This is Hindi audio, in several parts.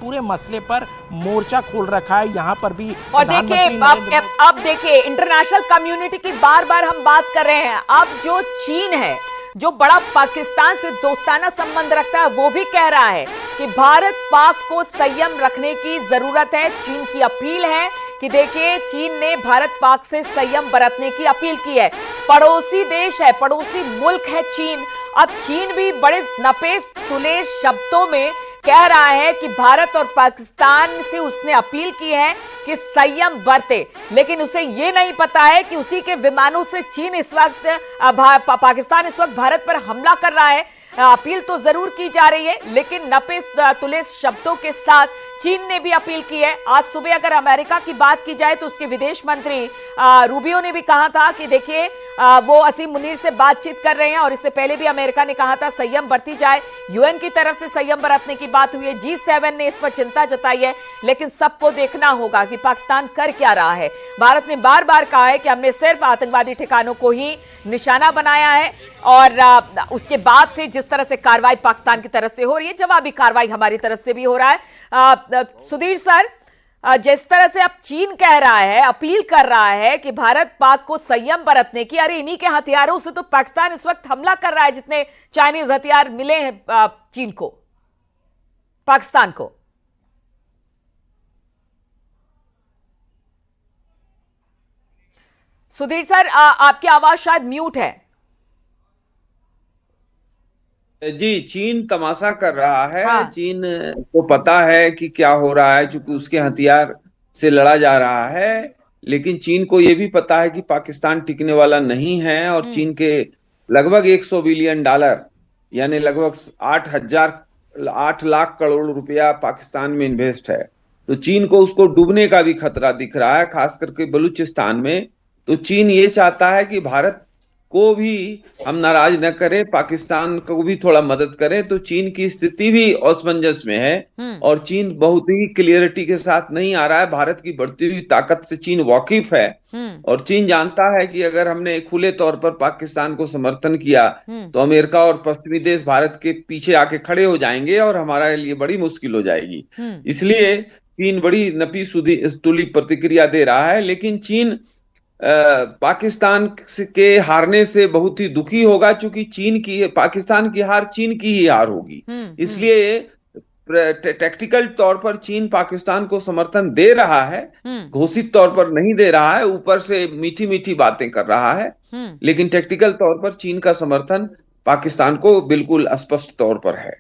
पूरे मसले पर मोर्चा खोल रखा है। यहाँ पर भी और देखिए अब देखिए इंटरनेशनल कम्युनिटी की बार बार हम बात कर रहे हैं। अब जो चीन है, जो बड़ा पाकिस्तान से दोस्ताना संबंध रखता है, वो भी कह रहा है कि भारत पाक को संयम रखने की जरूरत है। चीन की अपील है कि देखिए चीन ने भारत पाक से संयम बरतने की अपील की है। पड़ोसी देश है, पड़ोसी मुल्क है चीन। अब चीन भी बड़े नपेश तुले शब्दों में कह रहा है कि भारत और पाकिस्तान से उसने अपील की है कि संयम बरते, लेकिन उसे यह नहीं पता है कि उसी के विमानों से चीन इस वक्त पाकिस्तान इस वक्त भारत पर हमला कर रहा है। अपील तो जरूर की जा रही है, लेकिन नपे तुले शब्दों के साथ चीन ने भी अपील की है। आज सुबह अगर अमेरिका की बात की जाए तो उसके विदेश मंत्री रूबियो ने भी कहा था कि देखिए वो असीम मुनीर से बातचीत कर रहे हैं, और इससे पहले भी अमेरिका ने कहा था संयम बरती जाए। यूएन की तरफ से संयम बरतने की बात हुई है, G7 ने इस पर चिंता जताई है, लेकिन सबको देखना होगा कि पाकिस्तान कर क्या रहा है। भारत ने बार बार कहा है कि हमने सिर्फ आतंकवादी ठिकानों को ही निशाना बनाया है, और उसके बाद से जिस तरह से कार्रवाई पाकिस्तान की तरफ से हो रही है, जवाबी कार्रवाई हमारी तरफ से भी हो रहा है। सुधीर सर, जिस तरह से अब चीन कह रहा है, अपील कर रहा है कि भारत पाक को संयम बरतने की, अरे इन्हीं के हथियारों से तो पाकिस्तान इस वक्त हमला कर रहा है, जितने चाइनीज हथियार मिले हैं चीन को, पाकिस्तान को। सुधीर सर, आपकी आवाज शायद म्यूट है। जी, चीन तमाशा कर रहा है। हाँ। चीन को पता है कि क्या हो रहा है, क्योंकि उसके हथियार से लड़ा जा रहा है। लेकिन चीन को यह भी पता है कि पाकिस्तान टिकने वाला नहीं है, और चीन के लगभग 100 बिलियन डॉलर यानी लगभग 8 लाख करोड़ रुपया पाकिस्तान में इन्वेस्ट है। तो चीन को उसको डूबने का भी खतरा दिख रहा है, खास करके बलूचिस्तान में। तो चीन ये चाहता है कि भारत को भी हम नाराज न करें, पाकिस्तान को भी थोड़ा मदद करें। तो चीन की स्थिति भी असमंजस में है, और चीन बहुत ही क्लियरिटी के साथ नहीं आ रहा है। भारत की बढ़ती हुई ताकत से चीन वाकिफ है, और चीन जानता है कि अगर हमने खुले तौर पर पाकिस्तान को समर्थन किया तो अमेरिका और पश्चिमी देश भारत के पीछे आके खड़े हो जाएंगे, और हमारे लिए बड़ी मुश्किल हो जाएगी। इसलिए चीन बड़ी नपी तुली प्रतिक्रिया दे रहा है। लेकिन चीन पाकिस्तान के हारने से बहुत ही दुखी होगा, क्योंकि पाकिस्तान की हार चीन की ही हार होगी। इसलिए टैक्टिकल तौर पर चीन पाकिस्तान को समर्थन दे रहा है, घोषित तौर पर नहीं दे रहा है, ऊपर से मीठी मीठी बातें कर रहा है। लेकिन टैक्टिकल तौर पर चीन का समर्थन पाकिस्तान को बिल्कुल स्पष्ट तौर पर है।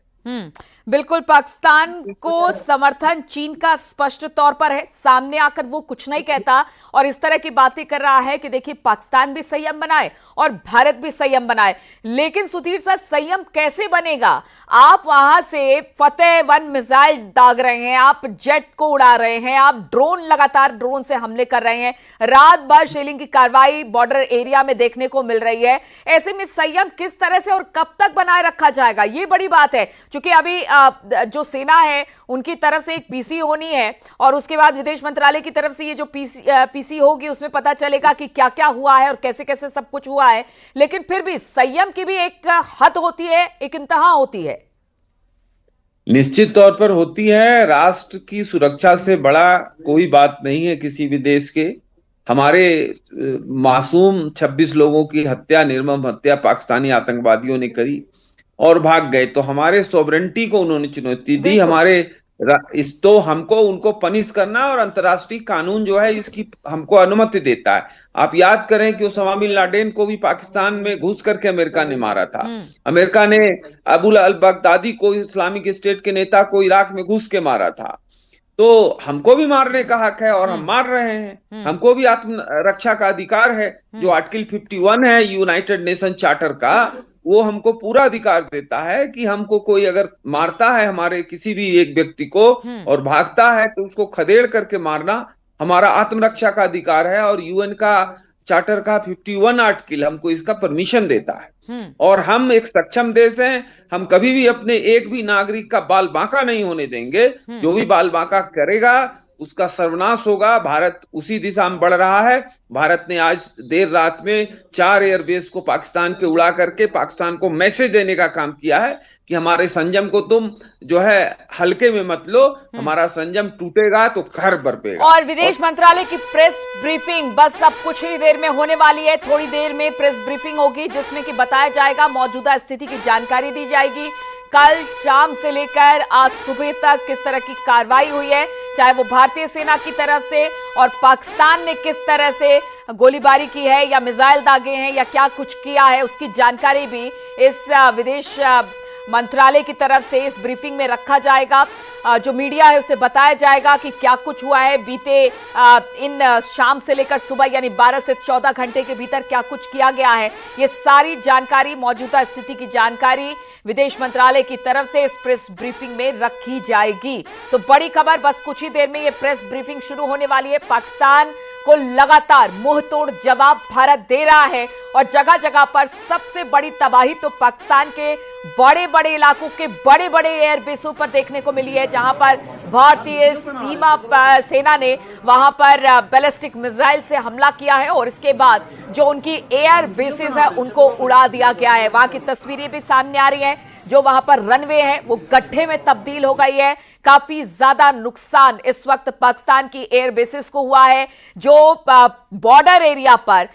बिल्कुल, पाकिस्तान को समर्थन चीन का स्पष्ट तौर पर है। सामने आकर वो कुछ नहीं कहता और इस तरह की बातें कर रहा है कि देखिए पाकिस्तान भी संयम बनाए और भारत भी संयम बनाए। लेकिन सुधीर सर, संयम कैसे बनेगा? आप वहां से फतेह-1 मिसाइल दाग रहे हैं, आप जेट को उड़ा रहे हैं, आप लगातार ड्रोन से हमले कर रहे हैं, रात भर शेलिंग की कार्रवाई बॉर्डर एरिया में देखने को मिल रही है। ऐसे में संयम किस तरह से और कब तक बनाए रखा जाएगा, ये बड़ी बात है। क्योंकि अभी जो सेना है उनकी तरफ से एक पीसी होनी है, और उसके बाद विदेश मंत्रालय की तरफ से ये जो पीसी होगी उसमें पता चलेगा कि क्या क्या हुआ है और कैसे कैसे सब कुछ हुआ है। लेकिन फिर भी संयम की भी एक हद होती है, एक इंतहा होती है। निश्चित तौर पर होती है। राष्ट्र की सुरक्षा से बड़ा कोई बात नहीं है किसी भी देश के। हमारे मासूम 26 लोगों की हत्या, निर्मम हत्या पाकिस्तानी आतंकवादियों ने करी और भाग गए, तो हमारे सॉवरेनिटी को उन्होंने चुनौती दी। तो हमको उनको पनिश करना, और अंतर्राष्ट्रीय कानून जो है इसकी हमको अनुमति देता है। आप याद करें कि ओसामा बिन लादेन को भी पाकिस्तान में घुस करके अमेरिका ने मारा था। अमेरिका ने अबुल अल बगदादी को, इस्लामिक स्टेट के नेता को, इराक में घुस के मारा था। तो हमको भी मारने का हक है, और हम मार रहे हैं। हमको भी आत्म रक्षा का अधिकार है। जो आर्टिकल 51 है यूनाइटेड नेशन चार्टर का, वो हमको पूरा अधिकार देता है कि हमको कोई अगर मारता है हमारे किसी भी एक व्यक्ति को और भागता है, तो उसको खदेड़ करके मारना हमारा आत्मरक्षा का अधिकार है। और यूएन का चार्टर का 51 आर्टिकल हमको इसका परमिशन देता है। और हम एक सक्षम देश हैं, हम कभी भी अपने एक भी नागरिक का बाल बांका नहीं होने देंगे। जो भी बाल बांका करेगा उसका सर्वनाश होगा। भारत उसी दिशा में बढ़ रहा है। भारत ने आज देर रात में 4 एयरबेस को पाकिस्तान के उड़ा करके पाकिस्तान को मैसेज देने का काम किया है कि हमारे संयम को तुम जो है हल्के में मत लो, हमारा संयम टूटेगा तो कहर बरपेगा। और विदेश मंत्रालय की प्रेस ब्रीफिंग बस अब कुछ ही देर में होने वाली है। थोड़ी देर में प्रेस ब्रीफिंग होगी जिसमें कि बताया जाएगा, मौजूदा स्थिति की जानकारी दी जाएगी। कल शाम से लेकर आज सुबह तक किस तरह की कार्रवाई हुई है, चाहे वो भारतीय सेना की तरफ से, और पाकिस्तान ने किस तरह से गोलीबारी की है या मिसाइल दागे हैं या क्या कुछ किया है, उसकी जानकारी भी इस विदेश मंत्रालय की तरफ से इस ब्रीफिंग में रखा जाएगा। जो मीडिया है उसे बताया जाएगा कि क्या कुछ हुआ है बीते इन शाम से लेकर सुबह, यानी 12 से 14 घंटे के भीतर क्या कुछ किया गया है। ये सारी जानकारी, मौजूदा स्थिति की जानकारी विदेश मंत्रालय की तरफ से इस प्रेस ब्रीफिंग में रखी जाएगी। तो बड़ी खबर, बस कुछ ही देर में ये प्रेस ब्रीफिंग शुरू होने वाली है। पाकिस्तान को लगातार मुंहतोड़ जवाब भारत दे रहा है और जगह जगह पर सबसे बड़ी तबाही तो पाकिस्तान के बड़े बड़े इलाकों के बड़े बड़े एयरबेसों पर देखने को मिली है, जहां पर भारतीय सीमा सेना ने वहां पर बैलिस्टिक मिसाइल से हमला किया है और इसके बाद जो उनकी एयर बेसेस है उनको उड़ा दिया गया है। वहां की तस्वीरें भी सामने आ रही हैं। जो वहां पर रनवे है वो गड्ढे में तब्दील हो गई है। काफी ज्यादा नुकसान इस वक्त पाकिस्तान की एयर बेसेस को हुआ है। जो बॉर्डर एरिया पर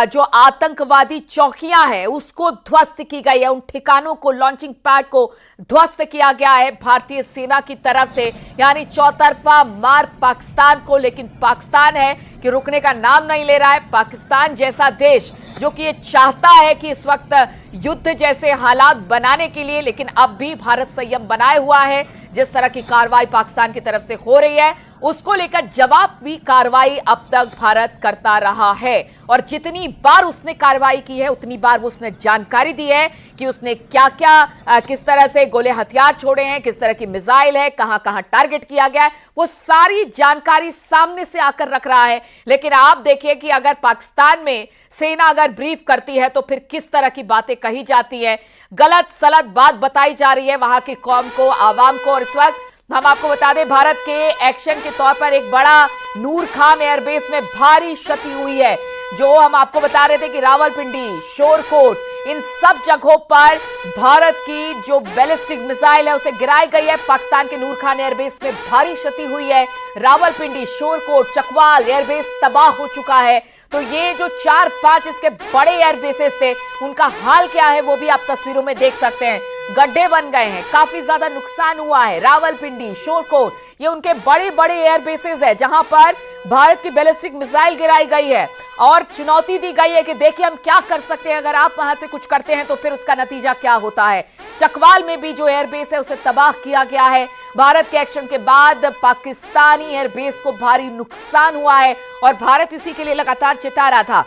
जो आतंकवादी चौकियां हैं उसको ध्वस्त की गई है, उन ठिकानों को, लॉन्चिंग पैड को ध्वस्त किया गया है भारतीय सेना की तरफ से। यानी चौतरफा मार पाकिस्तान को, लेकिन पाकिस्तान है कि रुकने का नाम नहीं ले रहा है। पाकिस्तान जैसा देश जो कि ये चाहता है कि इस वक्त युद्ध जैसे हालात बनाने के लिए, लेकिन अब भी भारत संयम बनाए हुआ है। जिस तरह की कार्रवाई पाकिस्तान की तरफ से हो रही है उसको लेकर जवाब भी कार्रवाई अब तक भारत करता रहा है। और जितनी बार उसने कार्रवाई की है उतनी बार वो उसने जानकारी दी है कि उसने क्या क्या किस तरह से गोले हथियार छोड़े हैं, किस तरह की मिसाइल है, कहां कहां टारगेट किया गया है, वो सारी जानकारी सामने से आकर रख रहा है। लेकिन आप देखिए कि अगर पाकिस्तान में सेना अगर ब्रीफ करती है तो फिर किस तरह की बातें कही जाती है, गलत सलत बात बताई जा रही है वहां की कौम को, आवाम को। और इस वक्त हम आपको बता दें, भारत के एक्शन के तौर पर एक बड़ा नूर खान एयरबेस में भारी क्षति हुई है। जो हम आपको बता रहे थे कि रावलपिंडी, शोरकोट, इन सब जगहों पर भारत की जो बैलिस्टिक मिसाइल है उसे गिराई गई है। पाकिस्तान के नूर खान एयरबेस में भारी क्षति हुई है। रावलपिंडी, शोरकोट, चकवाल एयरबेस तबाह हो चुका है। तो ये जो 4-5 इसके बड़े एयरबेसेस थे उनका हाल क्या है वो भी आप तस्वीरों में देख सकते हैं। गड्ढे बन गए हैं, काफी ज्यादा नुकसान हुआ है। रावलपिंडी, शोरकोट, ये उनके बड़े बड़े एयरबेसेस है जहां पर भारत की बैलिस्टिक मिसाइल गिराई गई है और चुनौती दी गई है कि देखिए हम क्या कर सकते हैं, अगर आप वहां से कुछ करते हैं तो फिर उसका नतीजा क्या होता है। चकवाल में भी जो एयरबेस है उसे तबाह किया गया है। भारत के एक्शन के बाद पाकिस्तानी एयरबेस को भारी नुकसान हुआ है और भारत इसी के लिए लगातार चिता रहा था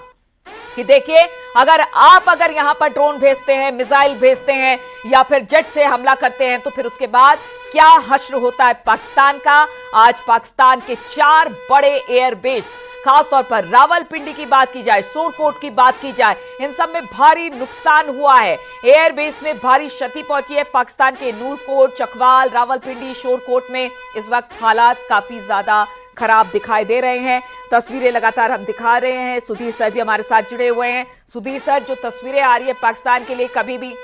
कि देखिए अगर यहां पर ड्रोन भेजते हैं, मिसाइल भेजते हैं या फिर जेट से हमला करते हैं तो फिर उसके बाद क्या हश्र होता है पाकिस्तान का। आज पाकिस्तान के 4 बड़े एयरबेस, खासतौर पर रावलपिंडी की बात की जाए, शोरकोट की बात की जाए, इन सब में भारी नुकसान हुआ है। एयरबेस में भारी क्षति पहुंची है। पाकिस्तान के नूरकोट, चकवाल, रावलपिंडी, शोरकोट में इस वक्त हालात काफी ज्यादा खराब दिखाई दे रहे हैं। तस्वीरें लगातार हम दिखा रहे हैं। सुधीर सर भी हमारे साथ जुड़े हुए हैं। सुधीर सर, जो तस्वीरें आ रही है पाकिस्तान के लिए कभी भी,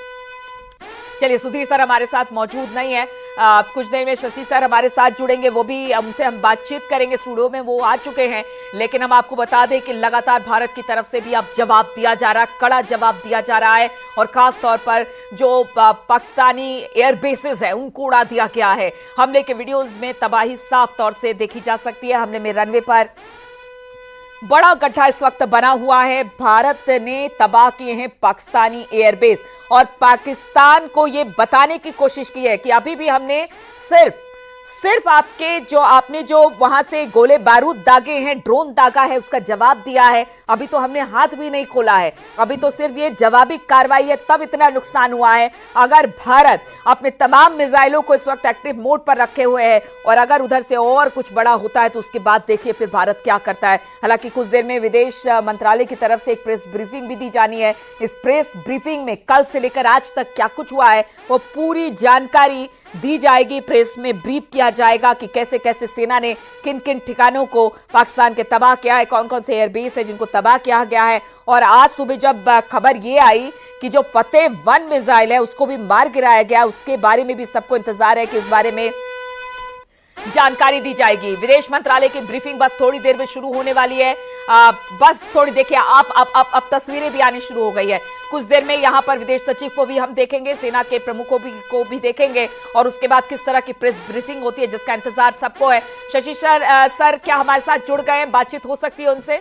चलिए सुधीर सर हमारे साथ मौजूद नहीं है, कुछ देर में शशि सर हमारे साथ जुड़ेंगे, वो भी हमसे हम बातचीत करेंगे, स्टूडियो में वो आ चुके हैं। लेकिन हम आपको बता दें कि लगातार भारत की तरफ से भी अब जवाब दिया जा रहा है, कड़ा जवाब दिया जा रहा है और खास तौर पर जो पाकिस्तानी एयरबेसेस है उनको उड़ा दिया गया है। हमले के वीडियोज में तबाही साफ तौर से देखी जा सकती है। हमले में रनवे पर बड़ा गड्ढा इस वक्त बना हुआ है। भारत ने तबाह किए हैं पाकिस्तानी एयरबेस और पाकिस्तान को यह बताने की कोशिश की है कि अभी भी हमने सिर्फ आपने जो वहां से गोले बारूद दागे हैं, ड्रोन दागा है, उसका जवाब दिया है। अभी तो हमने हाथ भी नहीं खोला है, अभी तो सिर्फ ये जवाबी कार्रवाई है, तब इतना नुकसान हुआ है। अगर भारत अपने तमाम मिसाइलों को इस वक्त एक्टिव मोड पर रखे हुए है और अगर उधर से और कुछ बड़ा होता है तो उसके बाद देखिए फिर भारत क्या करता है। हालांकि कुछ देर में विदेश मंत्रालय की तरफ से एक प्रेस ब्रीफिंग भी दी जानी है। इस प्रेस ब्रीफिंग में कल से लेकर आज तक क्या कुछ हुआ है वो पूरी जानकारी दी जाएगी, प्रेस में ब्रीफ किया जाएगा कि कैसे कैसे सेना ने किन किन ठिकानों को पाकिस्तान के तबाह किया है, कौन कौन से एयरबेस है जिनको तबाह किया गया है। और आज सुबह जब खबर ये आई कि जो फतेह 1 मिसाइल है उसको भी मार गिराया गया, उसके बारे में भी सबको इंतजार है कि उस बारे में जानकारी दी जाएगी। विदेश मंत्रालय की ब्रीफिंग बस थोड़ी देर में शुरू होने वाली है। बस थोड़ी देखिए, आप तस्वीरें भी आनी शुरू हो गई है। कुछ देर में यहां पर विदेश सचिव को भी हम देखेंगे, सेना के प्रमुखों को भी देखेंगे और उसके बाद किस तरह की प्रेस ब्रीफिंग होती है जिसका इंतजार सबको है। शशि सर क्या हमारे साथ जुड़ गए हैं, बातचीत हो सकती है उनसे?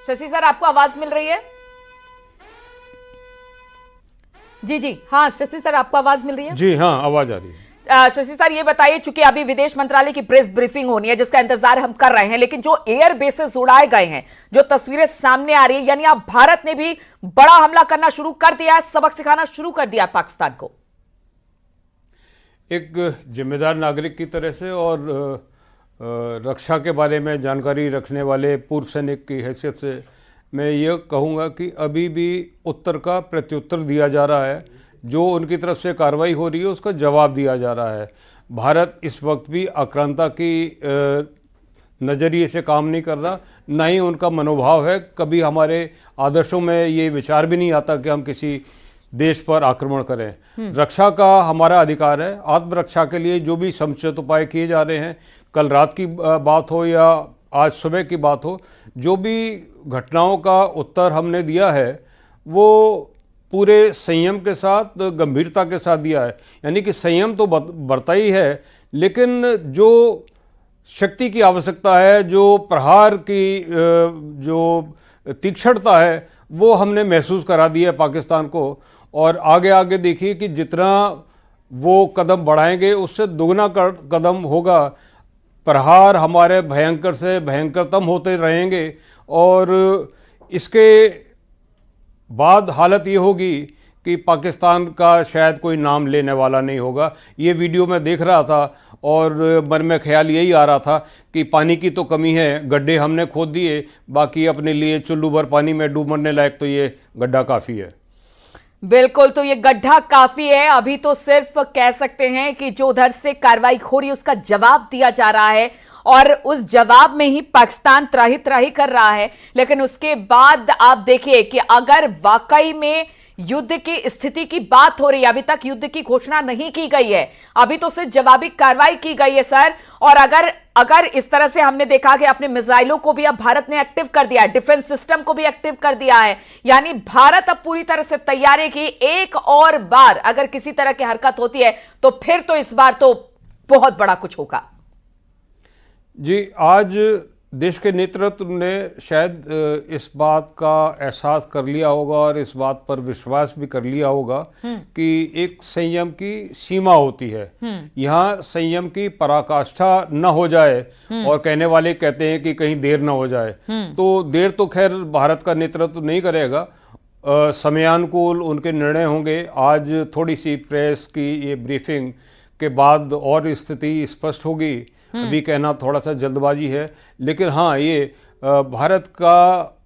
शशि सर आपको आवाज मिल रही है? जी जी हाँ शशि सर आपको आवाज मिल रही है? जी हाँ, आवाज आ रही है। शशि सर ये बताइए, चूंकि अभी विदेश मंत्रालय की प्रेस ब्रीफिंग होनी है जिसका इंतजार हम कर रहे हैं, लेकिन जो एयर बेसेस उड़ाए गए हैं, जो तस्वीरें सामने आ रही है, यानी अब भारत ने भी बड़ा हमला करना शुरू कर दिया है, सबक सिखाना शुरू कर दिया पाकिस्तान को। एक जिम्मेदार नागरिक की तरह से और रक्षा के बारे में जानकारी रखने वाले पूर्व सैनिक की हैसियत से मैं ये कहूँगा कि अभी भी उत्तर का प्रत्युत्तर दिया जा रहा है। जो उनकी तरफ से कार्रवाई हो रही है उसका जवाब दिया जा रहा है। भारत इस वक्त भी आक्रांता की नज़रिए से काम नहीं कर रहा, ना ही उनका मनोभाव है। कभी हमारे आदर्शों में ये विचार भी नहीं आता कि हम किसी देश पर आक्रमण करें। रक्षा का हमारा अधिकार है। आत्मरक्षा के लिए जो भी समुचित उपाय किए जा रहे हैं, कल रात की बात हो या आज सुबह की बात हो, जो भी घटनाओं का उत्तर हमने दिया है वो पूरे संयम के साथ, गंभीरता के साथ दिया है। यानी कि संयम तो बरता ही है, लेकिन जो शक्ति की आवश्यकता है, जो प्रहार की जो तीक्ष्णता है, वो हमने महसूस करा दी है पाकिस्तान को। और आगे आगे देखिए कि जितना वो कदम बढ़ाएंगे उससे दुगना कदम होगा। प्रहार हमारे भयंकर से भयंकरतम होते रहेंगे और इसके बाद हालत ये होगी कि पाकिस्तान का शायद कोई नाम लेने वाला नहीं होगा। ये वीडियो मैं देख रहा था और मन में ख्याल यही आ रहा था कि पानी की तो कमी है, गड्ढे हमने खोद दिए, बाकी अपने लिए चुल्लू भर पानी में डूब मरने लायक तो ये गड्ढा काफ़ी है। बिल्कुल, तो ये गड्ढा काफी है। अभी तो सिर्फ कह सकते हैं कि जो उधर से कार्रवाई हो रही है उसका जवाब दिया जा रहा है और उस जवाब में ही पाकिस्तान त्राही त्राही कर रहा है। लेकिन उसके बाद आप देखिए कि अगर वाकई में युद्ध की स्थिति की बात हो रही है, अभी तक युद्ध की घोषणा नहीं की गई है, अभी तो सिर्फ जवाबी कार्रवाई की गई है सर। और अगर इस तरह से हमने देखा कि अपने मिसाइलों को भी अब भारत ने एक्टिव कर दिया है, डिफेंस सिस्टम को भी एक्टिव कर दिया है, यानी भारत अब पूरी तरह से तैयार है कि एक और बार अगर किसी तरह की हरकत होती है तो फिर तो इस बार तो बहुत बड़ा कुछ होगा। जी, आज देश के नेतृत्व ने शायद इस बात का एहसास कर लिया होगा और इस बात पर विश्वास भी कर लिया होगा कि एक संयम की सीमा होती है। यहाँ संयम की पराकाष्ठा न हो जाए और कहने वाले कहते हैं कि कहीं देर न हो जाए। तो देर तो खैर भारत का नेतृत्व नहीं करेगा, समयानुकूल उनके निर्णय होंगे। आज थोड़ी सी प्रेस की ये ब्रीफिंग के बाद और स्थिति स्पष्ट होगी। अभी कहना थोड़ा सा जल्दबाजी है, लेकिन हाँ, ये भारत का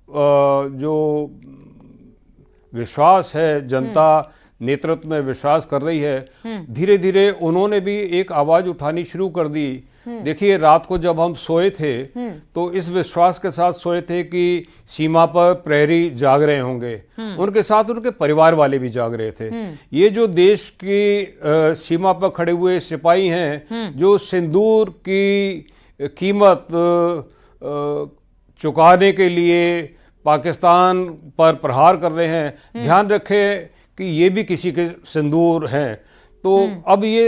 जो विश्वास है, जनता नेतृत्व में विश्वास कर रही है, धीरे धीरे उन्होंने भी एक आवाज़ उठानी शुरू कर दी। देखिए, रात को जब हम सोए थे तो इस विश्वास के साथ सोए थे कि सीमा पर प्रहरी जाग रहे होंगे, उनके साथ उनके परिवार वाले भी जाग रहे थे। ये जो देश की सीमा पर खड़े हुए सिपाही हैं, जो सिंदूर की कीमत चुकाने के लिए पाकिस्तान पर प्रहार कर रहे हैं, ध्यान रखें कि ये भी किसी के सिंदूर हैं। तो अब ये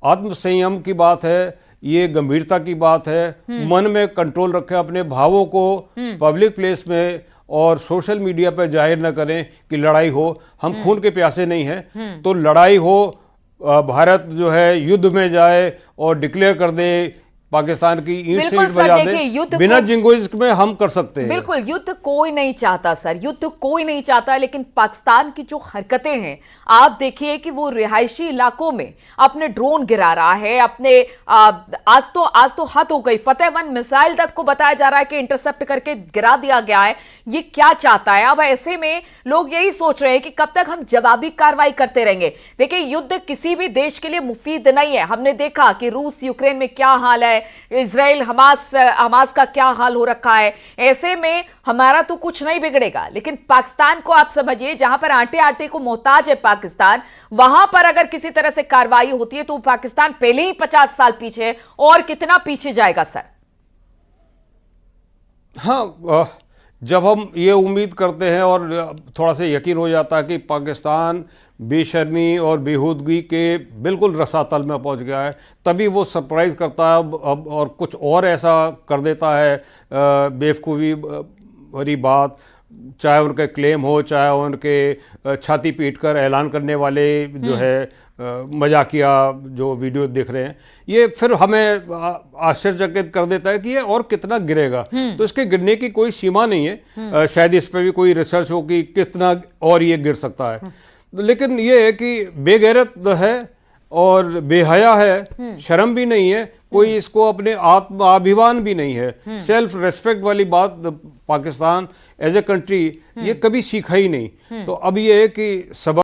आत्मसंयम की बात है, ये गंभीरता की बात है। मन में कंट्रोल रखें, अपने भावों को पब्लिक प्लेस में और सोशल मीडिया पर जाहिर न करें कि लड़ाई हो। हम खून के प्यासे नहीं हैं, तो लड़ाई हो, भारत जो है युद्ध में जाए और डिक्लेयर कर दे पाकिस्तान की ईंट से बिल्कुल ईंट सर, बजा देखिए, युद्ध दे, बिना को- जिंगोइज में हम कर सकते हैं। बिल्कुल, युद्ध कोई नहीं चाहता सर, युद्ध कोई नहीं चाहता, लेकिन पाकिस्तान की जो हरकतें हैं, आप देखिए कि वो रिहायशी इलाकों में अपने ड्रोन गिरा रहा है, अपने आज तो हद हो गई, फतेह 1 मिसाइल तक को बताया जा रहा है कि इंटरसेप्ट करके गिरा दिया गया है। ये क्या चाहता है? अब ऐसे में लोग यही सोच रहे हैं कि कब तक हम जवाबी कार्रवाई करते रहेंगे। देखिए, युद्ध किसी भी देश के लिए मुफीद नहीं है। हमने देखा कि रूस यूक्रेन में क्या हाल है, इजराइल हमास का क्या हाल हो रखा है। ऐसे में हमारा तो कुछ नहीं बिगड़ेगा, लेकिन पाकिस्तान को आप समझिए, जहां पर आटे आटे को मोहताज है पाकिस्तान, वहां पर अगर किसी तरह से कार्रवाई होती है तो पाकिस्तान पहले ही 50 साल पीछे है, और कितना पीछे जाएगा सर? हाँ, जब हम ये उम्मीद करते हैं और थोड़ा सा यकीन हो जाता है कि पाकिस्तान बेशर्मी और बेहूदगी के बिल्कुल रसातल में पहुंच गया है, तभी वो सरप्राइज़ करता है अब और कुछ और ऐसा कर देता है बेवकूफ़ी भरी बात, चाहे उनके क्लेम हो, चाहे उनके छाती पीट कर ऐलान करने वाले जो है मजाकिया जो वीडियो देख रहे हैं, ये फिर हमें आश्चर्यचकित कर देता है कि ये और कितना गिरेगा। तो इसके गिरने की कोई सीमा नहीं है। शायद इस पर भी कोई रिसर्च हो कि कितना और ये गिर सकता है। लेकिन ये है कि बेगैरत है और बेहया है, शर्म भी नहीं है, कोई इसको अपने आत्माभिमान भी नहीं है, सेल्फ रेस्पेक्ट वाली बात पाकिस्तान एज ए कंट्री ये कभी सीखा ही नहीं। तो अब ये है कि सबक